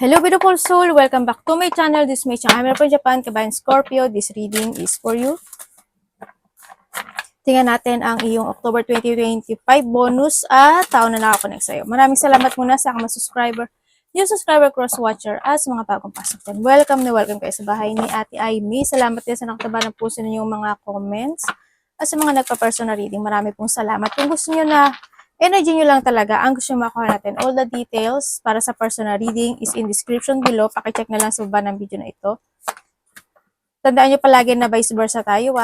Hello beautiful soul, welcome back to my channel. This is my channel. I'm from Japan, Kabayan Scorpio. This reading is for you. Tingnan natin ang iyong October 2025 bonus at taon na nakakonect sa'yo. Maraming salamat muna sa mga subscriber, new subscriber, cross-watcher at sa mga bagong pasok din. Welcome na welcome kayo sa bahay ni Ate Aimee. Salamat din sa nakataba ng puso ninyong mga comments at sa mga nagpa-personal reading. Marami pong salamat. Kung gusto nyo na energy nyo lang talaga, ang gusto nyo makuha natin, all the details para sa personal reading is in description below. Pakicheck na lang sa baba ng video na ito. Tandaan nyo palagi na vice versa tayo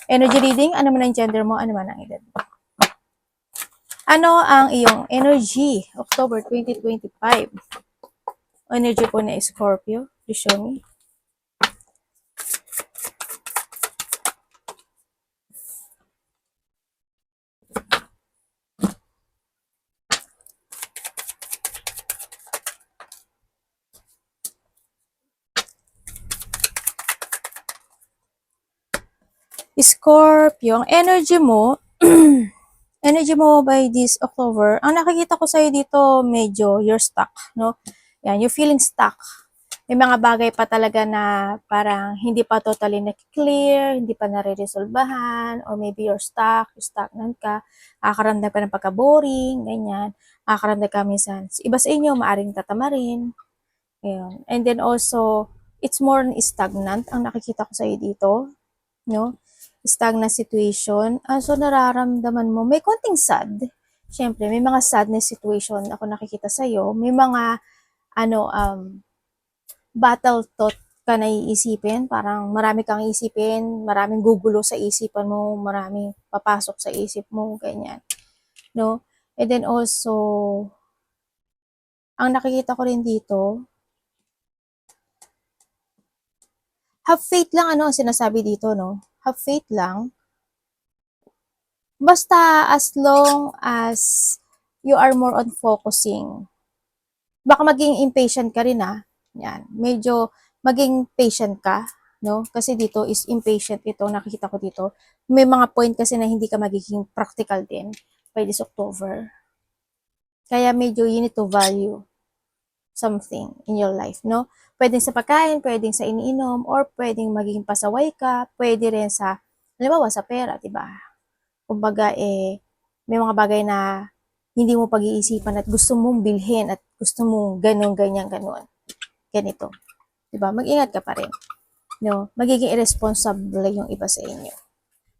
Energy reading, ano man ang gender mo, ano man ang edad mo. Ano ang iyong energy, October 2025? Energy po na Scorpio, please show me. Scorpio, ang energy mo, energy mo by this October, ang nakikita ko sa'yo dito, medyo you're stuck, no? Yan, you're feeling stuck. May mga bagay pa talaga na parang hindi pa totally na-clear, hindi pa nare-resolbahan, or maybe you're stuck, stagnant ka, nakakaramdam ka ng pagka-boring, ganyan. Nakakaramdam ka minsan, iba sa inyo, maaring tatamarin. Ayun. And then also, it's more stagnant ang nakikita ko sa'yo dito, no? Stagnant situation. So, nararamdaman mo, may konting sad. Siyempre, may mga sadness situation ako nakikita sa'yo. May mga, battle thought ka na iisipin. Parang marami kang isipin, maraming gugulo sa isipan mo, maraming papasok sa isip mo, ganyan. No? And then also, ang nakikita ko rin dito, have faith lang, ang sinasabi dito, no? Have faith lang. Basta as long as you are more on focusing. Baka maging impatient ka rin Yan. Medyo maging patient ka, no? Kasi dito is impatient ito, nakikita ko dito. May mga point kasi na hindi ka magiging practical din by this October. Kaya medyo you need to value something in your life, no? Pwedeng sa pagkain, pwedeng sa iniinom, or pwedeng maging pasaway ka, pwede rin sa, halimbawa sa pera, diba? Kumbaga, may mga bagay na hindi mo pag-iisipan at gusto mong bilhin at gusto mong ganun, ganyan, ganun. Ganito. Diba? Mag-ingat ka pa rin. No? Magiging irresponsible yung iba sa inyo.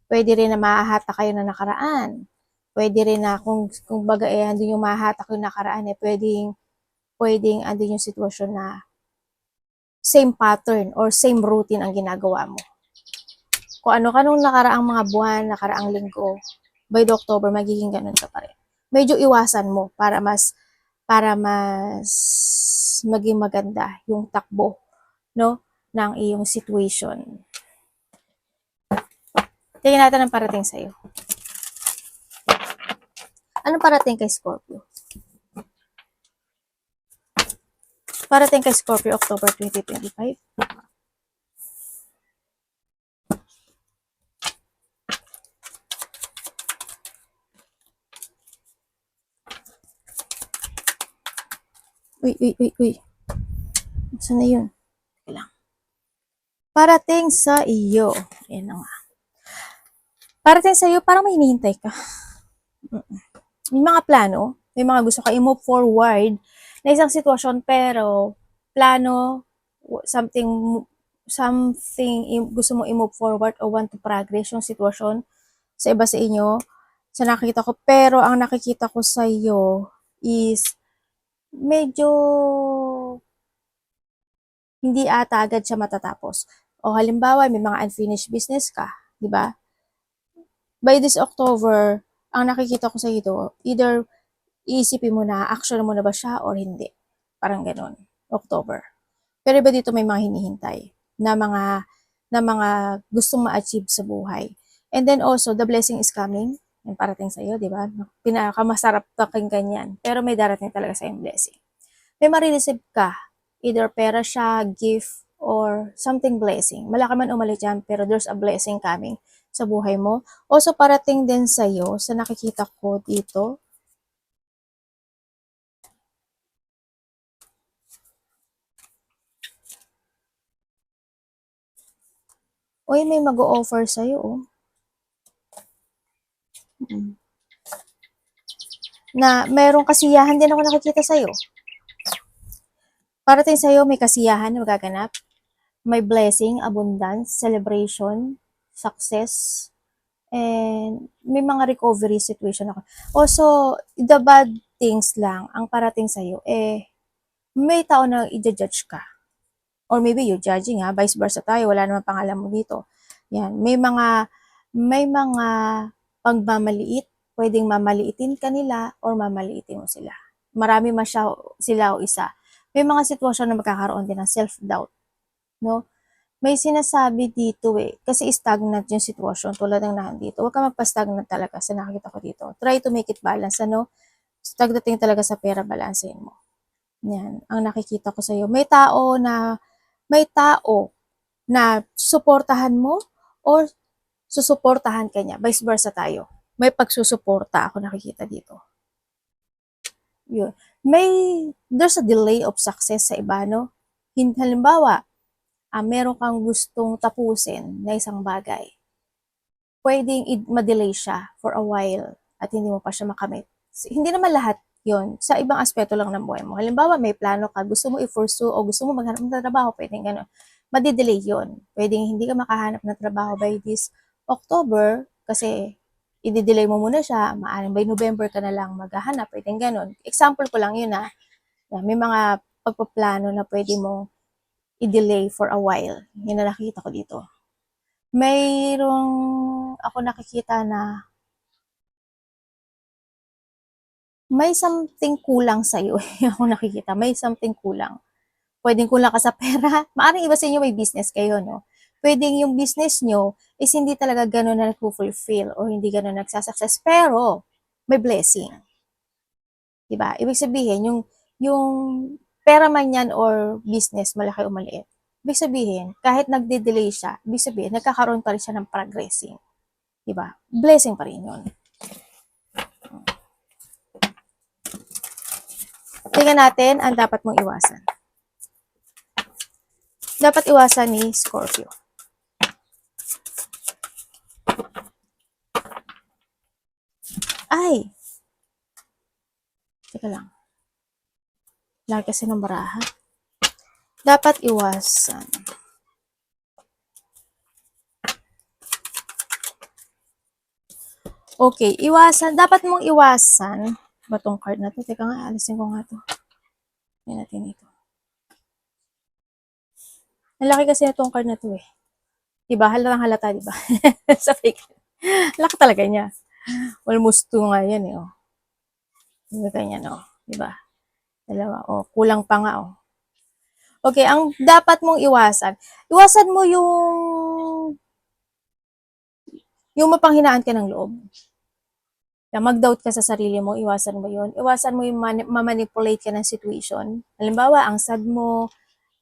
Pwede rin na mahahata kayo na nakaraan. Pwede rin na kung baga andun yung mahahata kayo nakaraan, pwedeng andun yung sitwasyon na same pattern or same routine ang ginagawa mo. Kung ano-kanong nakaraang mga buwan, nakaraang linggo, by the October, magiging ganun ka pa rin. Medyo iwasan mo para mas maging maganda yung takbo, no, ng iyong situation. Tingnan natin ang parating sa'yo. Anong parating kay Scorpio? Parating kay Scorpio, October 2025. Uy. Saan na yun? Teka lang. Parating sa iyo. Ayan na nga. Parating sa iyo, parang may hinihintay ka. May mga plano, may mga gusto ka i-move forward na isang sitwasyon, pero plano, something gusto mo i-move forward o want to progress yung sitwasyon sa iba sa inyo, sa nakikita ko. Pero ang nakikita ko sa iyo is medyo hindi ata agad siya matatapos. O halimbawa, may mga unfinished business ka, di ba? By this October, ang nakikita ko sa ito, either iisipin mo na, action mo na ba siya or hindi. Parang ganun, October. Pero iba dito may mga hinihintay na mga gustong ma-achieve sa buhay. And then also, the blessing is coming. Yung parating sa iyo, di ba? Pinakamasarap taking ganyan. Pero may darating talaga sa yung blessing. May marireceive ka. Either pera siya, gift, or something blessing. Malaki man umalit yan, pero there's a blessing coming sa buhay mo. Also, parating din sa iyo, sa nakikita ko dito, Uy, may mag-o-offer sa'yo, oh. Na merong kasiyahan din ako nakikita sa'yo. Parating sa'yo, may kasiyahan na magaganap. May blessing, abundance, celebration, success, and may mga recovery situation ako. Also, the bad things lang ang parating sa'yo, may tao na i-judge ka. Or maybe you're judging vice versa tayo, wala naman pangalan mo dito. Yan, may mga pagmamaliit, pwedeng mamaliitin ka nila or mamaliitin mo sila. Marami sila o isa. May mga sitwasyon na magkakaroon din ng self-doubt, no? May sinasabi dito kasi stagnant yung sitwasyon tulad ng nandito. Huwag ka magpa-stagnant talaga sa nakikita ko dito. Try to make it balance, Stagnating talaga sa pera, balansehin mo. Yan, ang nakikita ko sa iyo. May tao na suportahan mo or susuportahan ka niya. Vice versa tayo. May pagsusuporta ako nakikita dito. Yun. There's a delay of success sa iba, no? Halimbawa, meron kang gustong tapusin na isang bagay. Pwedeng ma-delay siya for a while at hindi mo pa siya makamit. Hindi naman lahat yon, sa ibang aspeto lang ng buhay mo. Halimbawa, may plano ka, gusto mo i-pursue o gusto mo maghanap ng trabaho, pwedeng gano'n. Madi-delay yon. Pwedeng hindi ka makahanap ng trabaho by this October kasi i-delay mo muna siya, maaaring by November ka na lang maghahanap, pwedeng gano'n. Example ko lang yun may mga pagpaplano na pwede mong i-delay for a while. Yun na nakikita ko dito. Mayroong ako nakikita na may something kulang sa iyo. Ako nakikita, may something kulang. Pwedeng kulang ka sa pera. Maaring iba sa inyo may business kayo, no? Pwedeng yung business nyo is hindi talaga gano'n na nag-fulfill o hindi gano'n nagsasucess, pero may blessing. Diba? Ibig sabihin, yung pera man yan or business, malaki o maliit, ibig sabihin, kahit nagde-delay siya, ibig sabihin, nagkakaroon pa rin siya ng progressing. Diba? Blessing pa rin yun. Tingnan natin ang dapat mong iwasan. Dapat iwasan ni Scorpio. Ay! Teka lang. Lagi kasi ng baraha. Dapat iwasan. Okay, iwasan. Dapat mong iwasan. Batong card na to. Teka nga, alisin ko nga to. Yan natin ito. Ang laki kasi na tong card na to Diba? Halata, diba? Sa fake. Laki talaga niya. Almost 2 nga yan Diba ganyan Diba? Dalawa. Kulang pa nga Okay, ang dapat mong iwasan. Iwasan mo yung mapanghinaan ka ng loob. Mag-doubt ka sa sarili mo, iwasan mo yun. Iwasan mo yung ma-manipulate ka ng situation. Halimbawa, ang sad mo,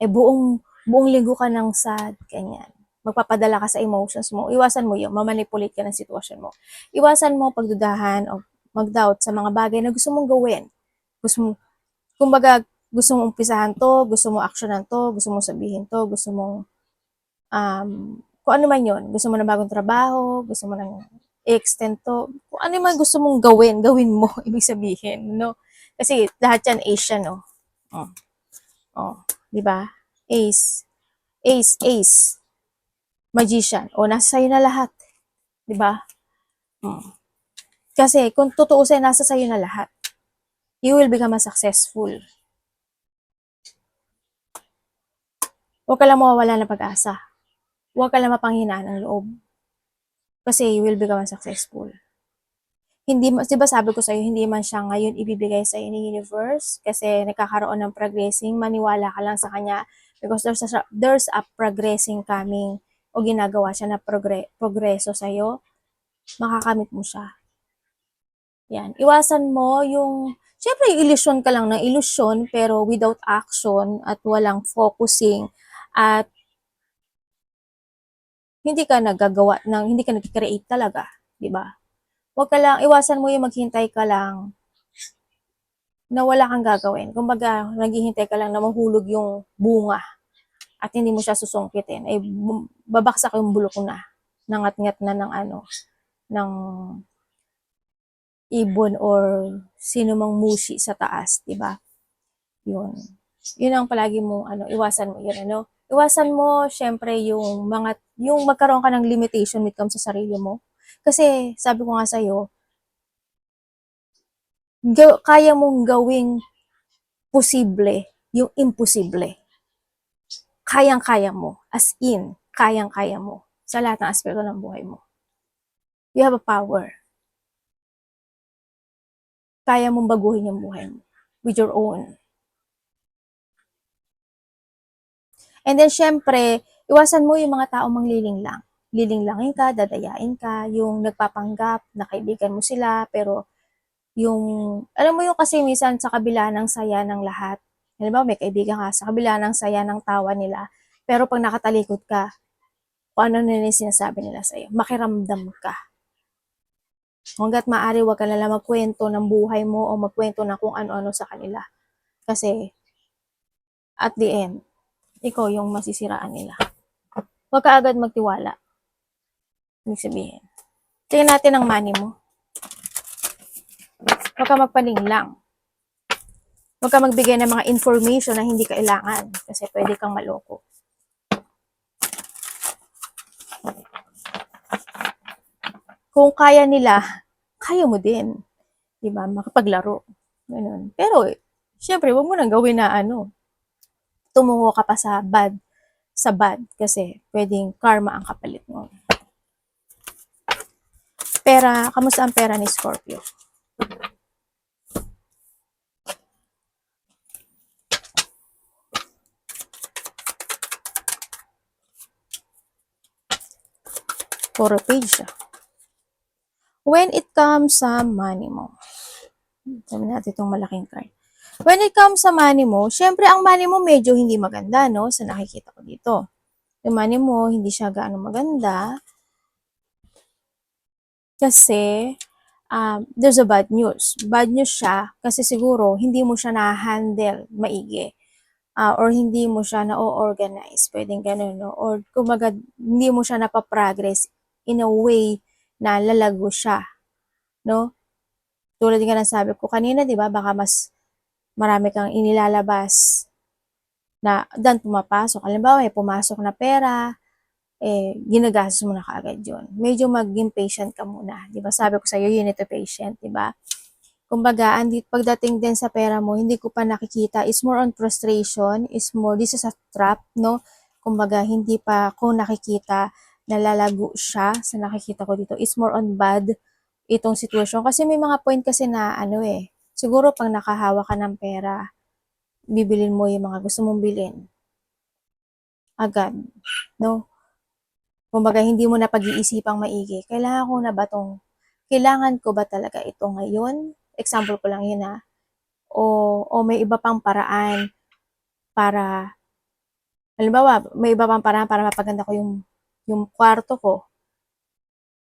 buong linggo ka ng sad, ganyan. Magpapadala ka sa emotions mo. Iwasan mo yun, ma-manipulate ka ng sitwasyon mo. Iwasan mo pagdudahan o mag-doubt sa mga bagay na gusto mong gawin. Kumbaga, gusto mong umpisahan to, gusto mong actionan to, gusto mong sabihin to, gusto mong kung ano man yun. Gusto mo na bagong trabaho, gusto mo nang i-extend to. Kung ano man gusto mong gawin mo, ibig sabihin, no? Kasi lahat yan Asian, di ba? Ace. Magician. Nasa sayo na lahat. Di ba? Kasi kung tutuusin, nasa sayo na lahat. You will become successful. Huwag ka lang mawawala ng pag-asa. Huwag ka lang mapanghinaan ng loob. Kasi you will become successful. Hindi, diba sabi ko sa'yo, hindi man siya ngayon ibibigay sa'yo ng universe kasi nakakaroon ng progressing, maniwala ka lang sa kanya because there's a progressing coming o ginagawa siya na progreso sa'yo, makakamit mo siya. Yan. Iwasan mo syempre illusion ka lang ng illusion pero without action at walang focusing at hindi ka hindi ka nag-create talaga, di ba? Huwag ka lang, iwasan mo yung maghintay ka lang na wala kang gagawin. Kumbaga, naghihintay ka lang na mahulog yung bunga. at hindi mo siya susungkitin, ay babaksak yung bulok na, nangat-ngat na ng ng ibon or sino mang mushi sa taas, di ba? Yun. Yun ang palagi mo, iwasan mo yun, Iwasan mo, syempre, yung magkaroon ka ng limitation when it comes sa sarili mo. Kasi, sabi ko nga sa'yo, kaya mong gawing posible yung imposible. Kayang-kaya mo. As in, kayang-kaya mo. Sa lahat ng aspeto ng buhay mo. You have a power. Kaya mong baguhin yung buhay mo. With your own. And then, syempre, iwasan mo yung mga taong manglilinglang. Lilinglangin ka, dadayain ka, yung nagpapanggap na kaibigan mo sila, pero yung, alam mo yung kasi minsan sa kabila ng saya ng lahat, halimbawa may kaibigan ka, sa kabila ng saya ng tawa nila, pero pag nakatalikod ka, kung ano na yung sinasabi nila sa'yo, makiramdam ka. Hanggat maaari, wag ka nalang magkwento ng buhay mo o magkwento na kung ano-ano sa kanila. Kasi, at the end, ikaw yung masisiraan nila. Huwag ka agad magtiwala. Ibig sabihin. Tingnan natin ang money mo. Huwag ka magpaninglang. Huwag ka magbigay ng mga information na hindi kailangan kasi pwede kang maloko. Kung kaya nila, kaya mo din. Diba? Makapaglaro. Ganun. Pero, syempre, huwag mo nang gawin na tumungo ka pa sa bad kasi pwedeng karma ang kapalit mo. Pera, kamusta ang pera ni Scorpio? Puro page siya. When it comes sa money mo, sabi natin itong malaking card. When it comes sa money mo, syempre ang money mo medyo hindi maganda, no? Sa nakikita ko dito. Yung money mo, hindi siya gaano maganda. Kasi, there's a bad news. Bad news siya kasi siguro hindi mo siya na-handle maigi. Or hindi mo siya na-organize. Pwedeng ganun, no? Or kumaga, hindi mo siya napaprogress in a way na lalago siya. No? Tulad nga ng sabi ko kanina, di ba? Baka mas marami kang inilalabas na dan pumapasok. Halimbawa, may pumasok na pera, ginagastos mo na kaagad yun. Medyo maging patient ka muna. Di ba? Sabi ko sa'yo, you need to patient, di ba? Kumbaga, pagdating din sa pera mo, hindi ko pa nakikita, is more on frustration, this is a trap, no? Kumbaga, hindi pa ko nakikita nalalago siya sa nakikita ko dito. It's more on bad itong sitwasyon. Kasi may mga point kasi na, siguro pag nakahawa ka ng pera, bibilin mo yung mga gusto mong bilhin. Agad, no? Kumbaga, hindi mo na pag-iisipang maigi. Kailangan ko ba talaga ito ngayon? Example ko lang yun o may iba pang paraan para, halimbawa, may iba pang paraan para mapaganda ko yung kwarto ko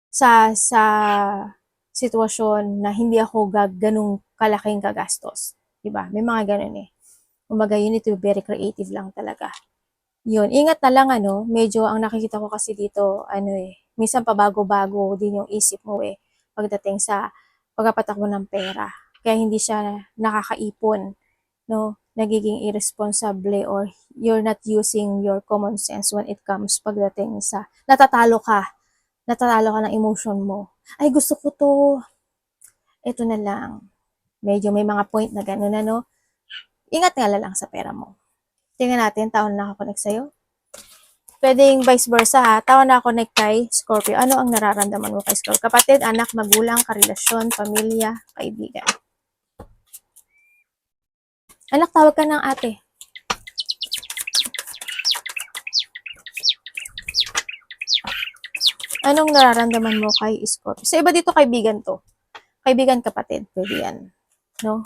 sa sitwasyon na hindi ako ganung kalaking gagastos. Diba? May mga ganun eh. Kumbaga, you need to be very creative lang talaga. Yun, ingat na lang medyo ang nakikita ko kasi dito, minsan pabago-bago din yung isip mo pagdating sa pagpapatakbo ng pera. Kaya hindi siya nakakaipon, no? Nagiging irresponsible or you're not using your common sense when it comes pagdating sa natatalo ka ng emotion mo. Ay, gusto ko to. Ito na lang. Medyo may mga point na gano'n Ingat nga lang sa pera mo. Tingnan natin, taon na nakakonect sa'yo. Pwedeng vice versa ha. Taon na connect kay Scorpio. Ano ang nararamdaman mo kay Scorpio? Kapatid, anak, magulang, karelasyon, pamilya, kaibigan. Anak, tawag ka ng ate. Anong nararamdaman mo kay Scorpio? Sa iba dito, kaibigan to. Kaibigan, kapatid. Pwede yan. No?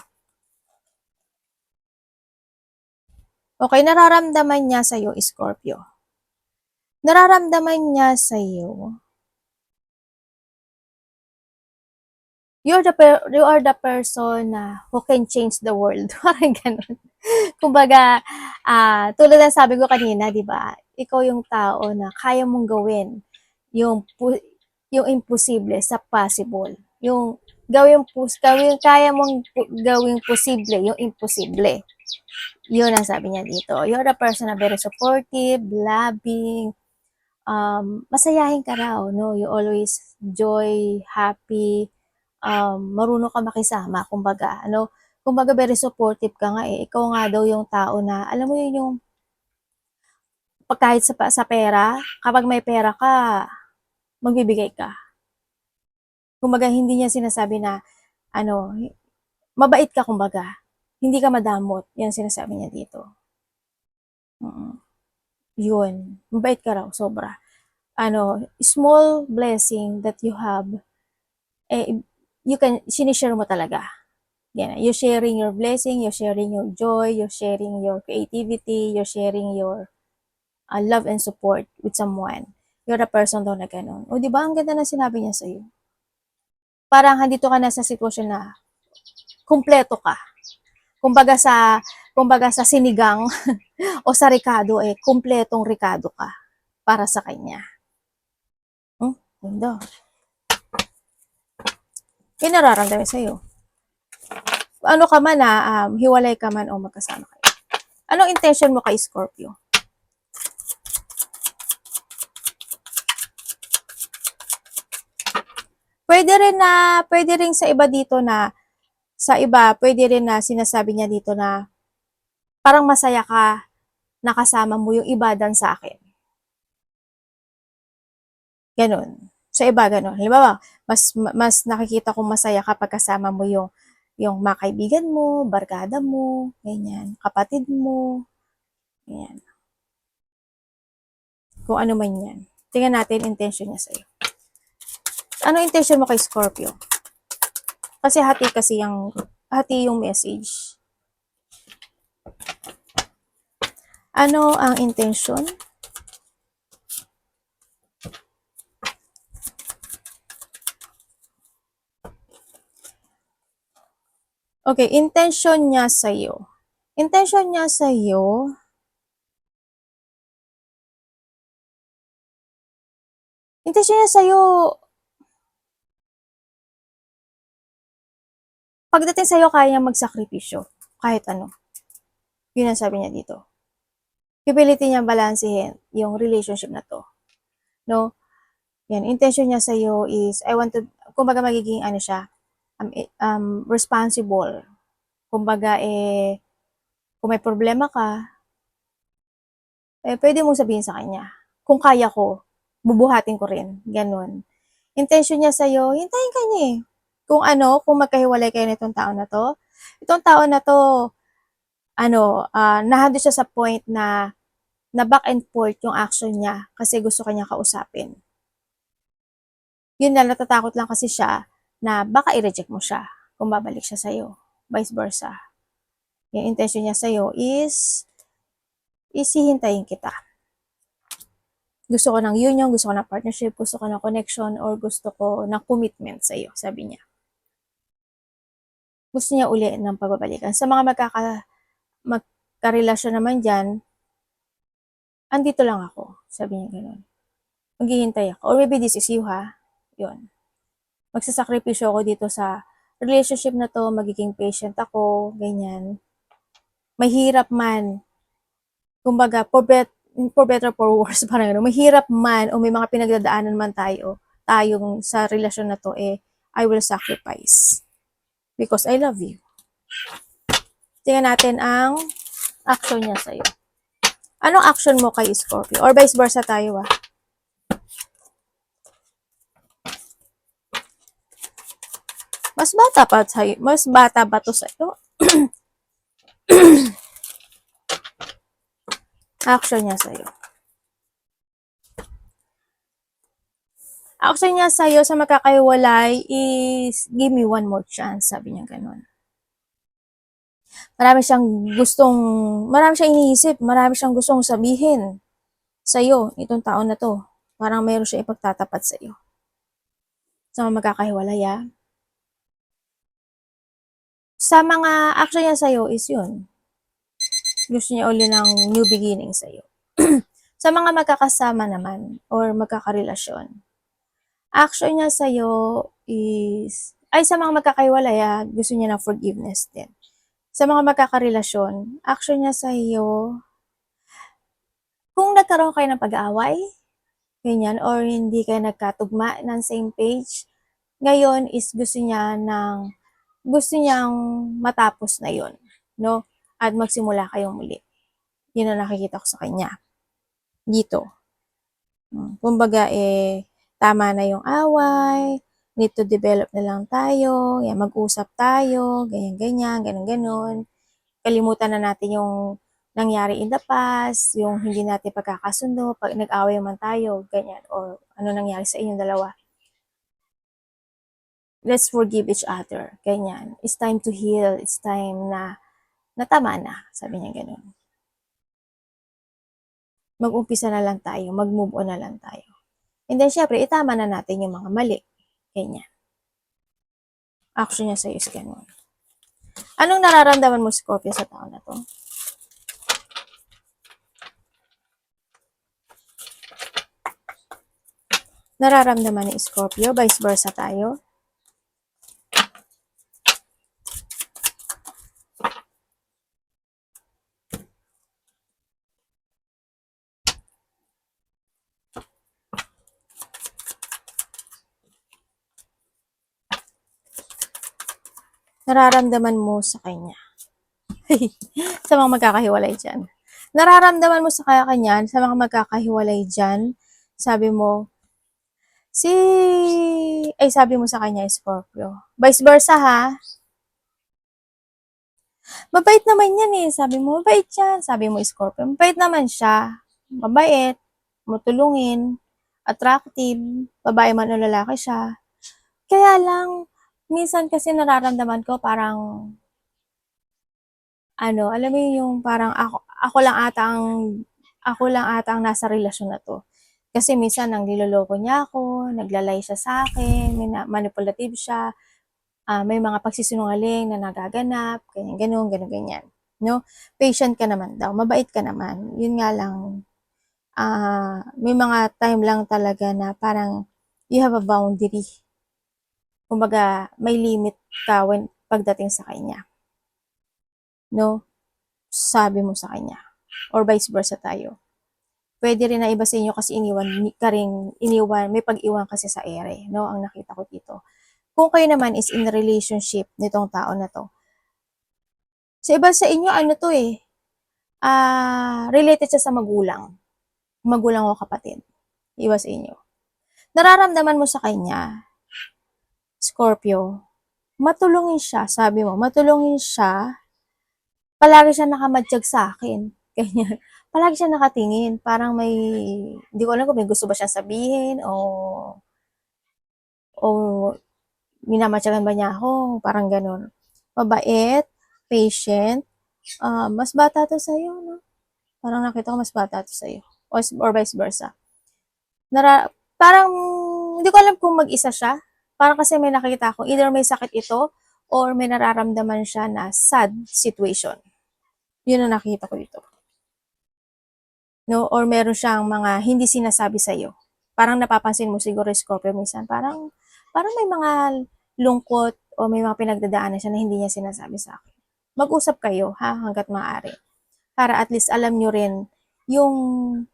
Okay, nararamdaman niya sa'yo, Scorpio. Nararamdaman niya sa'yo. You are the person who can change the world. Parang ganun. Kumbaga, Tulad ng sabi ko kanina, 'di ba? Ikaw yung tao na kaya mong gawin yung yung imposible sa possible. Yung kaya mong gawing posible yung imposible. Yun ang sabi niya dito. You're a person na very supportive, loving, masayahin ka raw, no? You always joy, happy, marunong ka makisama, kumbaga, ano? Kumbaga very supportive ka nga eh. Ikaw nga daw yung tao na, alam mo yun yung kahit sa pera, kapag may pera ka, magbibigay ka. Kumbaga, hindi niya sinasabi na, ano, mabait ka kumbaga. Hindi ka madamot. Yan sinasabi niya dito. Yun. Mabait ka raw, sobra. Small blessing that you have, sinishare mo talaga. Yan. You're sharing your blessing, you're sharing your joy, you're sharing your creativity, you're sharing your love and support with someone. You're a person daw na ganun. O, di ba? Ang ganda na sinabi niya sa'yo. Parang handito ka na sa sitwasyon na kumpleto ka. Kumbaga sa sinigang o sa ricado, kumpletong ricado ka para sa kanya. Ganda. Yung nararamdaman sa'yo. Ano ka man hiwalay ka man o magkasama kayo. Anong intention mo kay Scorpio? Pwede rin sa iba dito na, pwede rin na sinasabi niya dito na, parang masaya ka nakasama mo yung iba dan sa akin. Ganun. Sa iba, ganun. Halimbawa, mas nakikita kong masaya kapag kasama mo yung mga kaibigan mo, barkada mo, ganyan, kapatid mo, ganyan. Kung ano man yan. Tingnan natin intention niya sa'yo. Ano intention mo kay Scorpio? Kasi hati yung message. Ano ang intention? Okay, intention niya sa'yo. Intention niya sa'yo, pagdating sa'yo, kaya niya magsakripisyo. Kahit ano. Yun ang sabi niya dito. Pipilitin niya balansehin yung relationship na to. No? Yan, intention niya sa'yo is, kumbaga magiging siya, responsible. Kumbaga, kung may problema ka, pwede mong sabihin sa kanya. Kung kaya ko, bubuhatin ko rin. Ganon. Intention niya sa'yo, hintayin ka niya eh. Kung magkahiwalay kayo nitong tao na to, itong tao na to, nahando siya sa point na back and forth yung action niya kasi gusto kanya kausapin. Yun na, natatakot lang kasi siya na baka i-reject mo siya kung babalik siya sa'yo. Vice versa. Yung intention niya sa'yo is hihintayin kita. Gusto ko ng union, gusto ko ng partnership, gusto ko ng connection, or gusto ko ng commitment sa'yo, sabi niya. Gusto niya uli ng pagbabalikan. Sa mga magkarelasyon naman dyan, andito lang ako, sabi niya gano'n. Maghihintay ako. Or maybe this is you, ha? Yun. Magsasakripisyo ako dito sa relationship na to, magiging patient ako, ganyan. Mahirap man, kumbaga, for better, for worse, parang gano'n. Mahirap man, o may mga pinagdadaanan man tayong sa relasyon na to, I will sacrifice. Because I love you. Tingnan natin ang action niya sa'yo. Anong action mo kay Scorpio? Or vice versa tayo, Mas bata ba to sa'yo? Action niya sa'yo. Action niya sa'yo sa makakahiwalay is, give me one more chance, sabi niya ganun. Marami siyang iniisip, marami siyang gustong sabihin sa'yo, itong taon na to. Parang mayroon siya ipagtatapat sa'yo. Sa magkakahiwalay, Sa mga action niya sa'yo is yun. gusto niya uli ng new beginning sa'yo. Sa mga magkakasama naman or magkakarelasyon, action niya sa'yo sa mga magkakaiwalay, gusto niya ng forgiveness din. Sa mga magkakarelasyon, action niya sa'yo, kung nagkaroon kayo ng pag-aaway, ganyan, or hindi kayo nagkatugma ng same page, ngayon is gusto niyang matapos na yon, no? At magsimula kayong muli. Yun ang nakikita ko sa kanya. Dito. Kumbaga, tama na yung away, need to develop na lang tayo, yan, mag-usap tayo, ganyan-ganyan, ganun-ganun. Kalimutan na natin yung nangyari in the past, yung hindi natin pagkakasundo, pag nag-away man tayo, ganyan, or ano nangyari sa inyong dalawa. Let's forgive each other, ganyan. It's time to heal, it's time na tama na, sabi niya ganun. Mag-umpisa na lang tayo, mag-move on na lang tayo. And then, syempre, itama na natin yung mga mali. Ganyan. Action niya sa'yo is ganun. Anong nararamdaman mo, Scorpio, sa tao na to? Nararamdaman ni Scorpio, vice versa tayo. Nararamdaman mo sa kanya. Sa mga magkakahiwalay dyan. Nararamdaman mo sa kanya, sa mga magkakahiwalay dyan, sabi mo sa kanya, Scorpio. Vice versa, ha? Mabait naman yan eh. Sabi mo, mabait yan. Sabi mo, Scorpio. Mabait naman siya. Mabait. Matulungin. Attractive. Babae man o lalaki siya. Kaya lang, minsan kasi nararamdaman ko parang, alam mo yung parang ako lang ata ang nasa relasyon na to. Kasi minsan nang niloloko niya ako, naglalay siya sa akin, manipulative siya, may mga pagsisinungaling na nagaganap, ganyan, ganyan. No? Patient ka naman daw, mabait ka naman. Yun nga lang, may mga time lang talaga na parang you have a boundary. Kumbaga, may limit ka pagdating sa kanya. No? Sabi mo sa kanya. Or vice versa tayo. Pwede rin na iba sa inyo kasi may pag-iwan kasi sa ere. No? Ang nakita ko dito. Kung kayo naman is in a relationship nitong tao na to, sa iba sa inyo, related siya sa magulang. Magulang o kapatid. Iba sa inyo. Nararamdaman mo sa kanya, Scorpio, matulungin siya, sabi mo, matulungin siya, palagi siya nakamadjag sa akin. Ganyan. Palagi siya nakatingin, parang hindi ko alam kung may gusto ba siya sabihin o minamatyagan ba niya ako, parang ganun. Mabait, patient, mas bata to sa'yo, no? Parang nakita ko mas bata to sa'yo. Or vice versa. Parang, hindi ko alam kung mag-isa siya. Parang kasi may nakita ko, either may sakit ito, or may nararamdaman siya na sad situation. Yun ang nakita ko dito. No? Or meron siyang mga hindi sinasabi sa'yo. Parang napapansin mo siguro, Scorpio, minsan, parang may mga lungkot o may mga pinagdadaanan siya na hindi niya sinasabi sa akin. Mag-usap kayo, hanggat maaari. Para at least alam nyo rin yung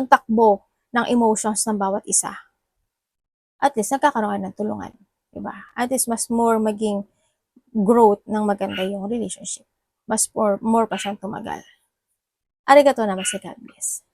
takbo ng emotions ng bawat isa. At least nagkakaroon ng tulungan. Diba? At least mas more maging growth ng maganda yung relationship. Mas more pa siyang tumagal. Arigato namaste, God bless.